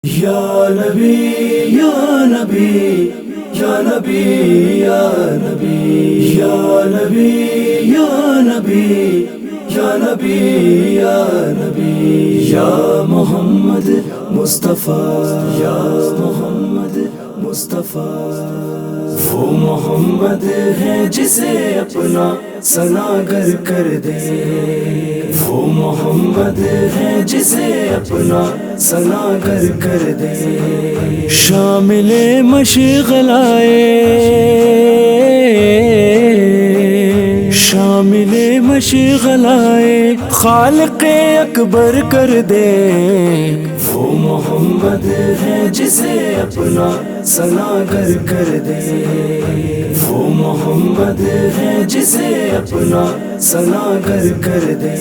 یا نبی یا نبی یا نبی یا نبی یا نبی یا نبی یا نبی یا نبی یا محمد مصطفیٰ یا محمد مصطفیٰ وہ محمد ہے جسے اپنا سناگر کر دے، وہ محمد ہے جسے اپنا سناگر کر دے، شامل مشغلائے شامل مشغلائے خالق اکبر کر دے، وہ محمد ہے جسے اپنا سناگر کر دے، وہ محمد ہے جسے اپنا سناگر کر دے،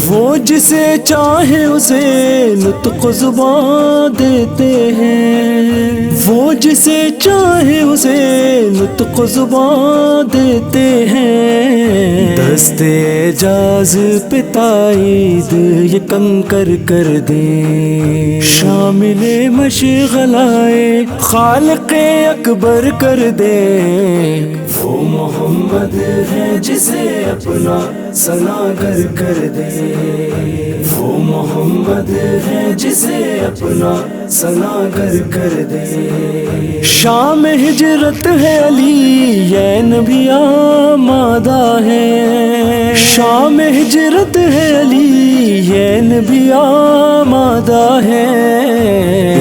وہ جسے چاہے اسے نطق زبان دیتے ہیں، وہ جسے چاہے اسے نطق زبان دیتے ہیں، دست اعجاز پہ تائید یہ کنکر کر دے، شامل مشغلائے خالق اکبر کر دے، وہ محمد ہے جسے اپنا سناگر کر دے، وہ محمد ہے جسے اپنا سناگر کر دے، شام ہجرت ہے علی این بھی آمادہ ہے، شام ہجرت ہے علی این بھی آمادہ ہے،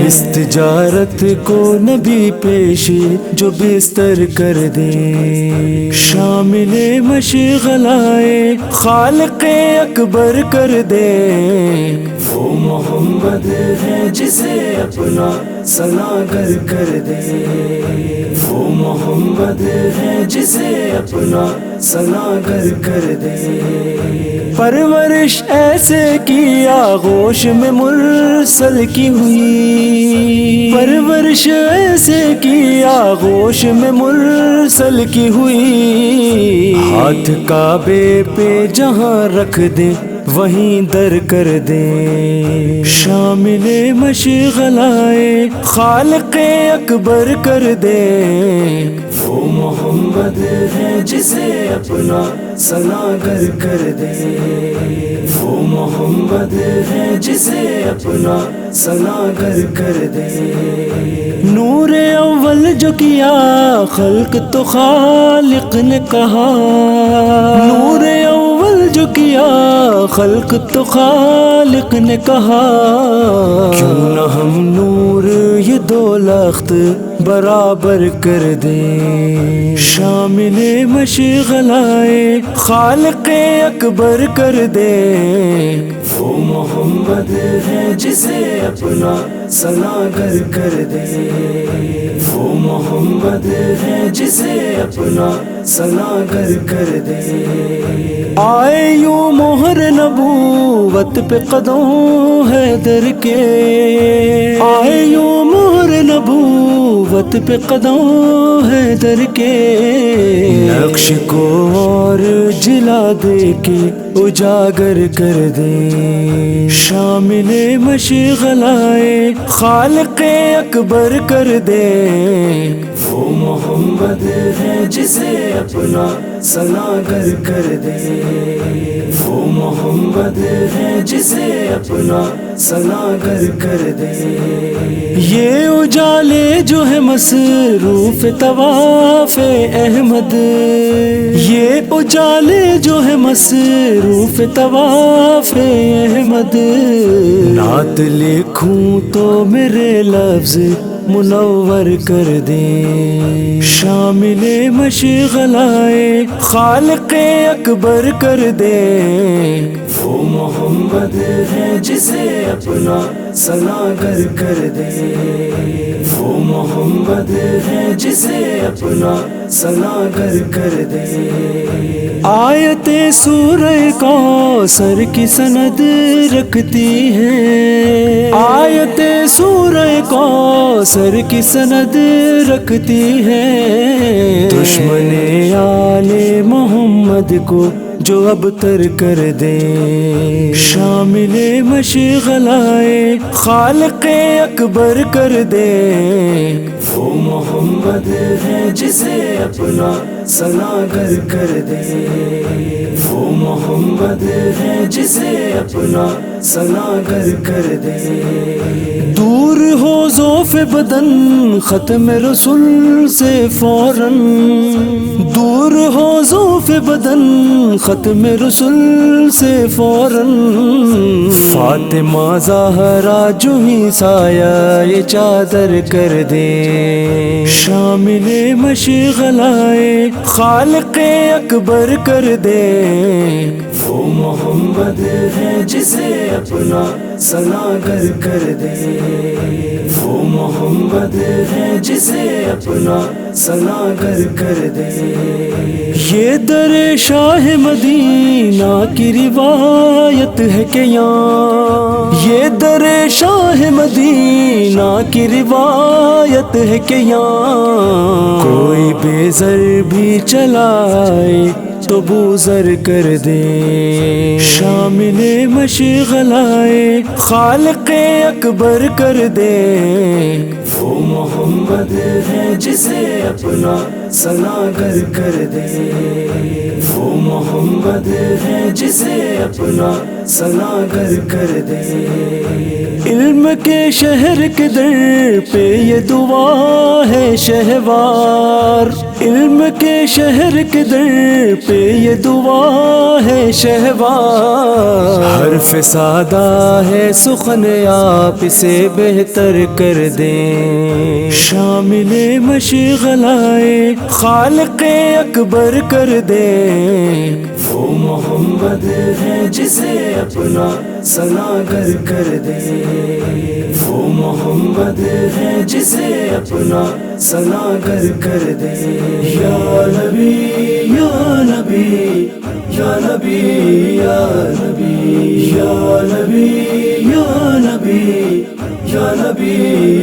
اس تجارت کو نبی پیش جو بستر کر دے، شامل مشغلائے خالق اکبر کر دے، وہ محمد ہے جسے اپنا سناگر کر دے، وہ محمد ہے جسے اپنا سناگر کر دے، پرورش ایسے کی آغوش میں مرسل کی ہوئی، پرورش ایسے کی آغوش میں مرسل کی ہوئی، ہاتھ کعبے پہ جہاں رکھ دے وہیں در کر دے، شامل مشغلائے خالق اکبر کر دے، وہ محمد ہے جسے اپنا سناگر کر دے، وہ محمد ہے جسے اپنا سناگر کر دے، نور اول جو کیا خلق تو خالق نے کہا، نور اول جو کیا خلق تو خالق نے کہا، کیوں نہ ہم نور یہ دو لخت برابر کر دیں، شامل مشغلائے خالق اکبر کر دیں، وہ محمد ہے جسے اپنا سناگر کر دے، وہ محمد ہے جسے اپنا سناگر کر دے، آئے یوں مہر نبوت پہ قدم حیدر کے، آئے یوں مہر نبوت پہ قدم حیدر کے، نقش کو اور جلا دے کے اجاگر کر دے، شامل مشغلائے خالق اکبر کر دے، وہ محمد ہے جسے اپنا سناگر کر دے، وہ محمد ہے جسے اپنا سناگر کر دے، یہ اجالے جو ہے مصروف طواف احمد، یہ اجالے جو ہے مصروف طواف احمد، نعت لکھوں تو میرے لفظ منور کر دیں، شامل مشغلائے خالق اکبر کر دیں، وہ محمد ہے جسے اپنا سناگر کر دے، وہ محمد ہے جسے اپنا سناگر کر دے، آیت سورہ کوثر کی سند رکھتی ہے، آیت سورہ کوثر کی سند رکھتی ہے، دشمن آل محمد کو جو اب تر کر دے، شامل مشغلائے خالق اکبر کر دے، وہ محمد ہے جسے اپنا سناگر کر دے، وہ محمد ہے جسے اپنا سناگر کر دے، دور ہو ذوف بدن ختم رسول سے فوراً، دور ہو ذوف بدن ختم رسول سے فوراً، فاطمہ زہرا جو ہی سایہ یہ چادر کر دے، شامل مشغلائے خالق اکبر کر دے، وہ محمد ہے جسے اپنا سناگر کر دے، وہ محمد ہے جسے اپنا سناگر کر دے، یہ در شاہ مدینہ کی روایت ہے کہ یہاں، یہ در شاہ مدینہ کی روایت ہے کہ یہاں کوئی بے زر بھی چلائے تو بوزر کر دے، شامل مشغلائے خالق اکبر کر دے، وہ محمد ہے جسے اپنا سناگر کر دے، وہ محمد ہے جسے اپنا سناگر کر دے، علم کے شہر کے در پہ یہ دعا ہے شہوار، علم کے شہر کے در پہ یہ دعا ہے شہوار، حرف سادہ ہے سخن آپ اسے بہتر کر دیں، شامل مشغلائے خالق اکبر کر دیں، وہ محمد ہے جسے اپنا سناگر کر دے، وہ محمد ہے جسے اپنا سناگر کر دے، یا نبی یا نبی یا نبی یا نبی یا نبی یا نبی یا نبی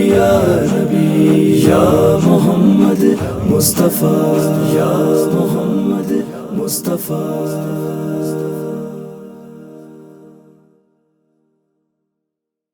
یا نبی یا محمد مصطفیٰ یا محمد مصطفیٰ۔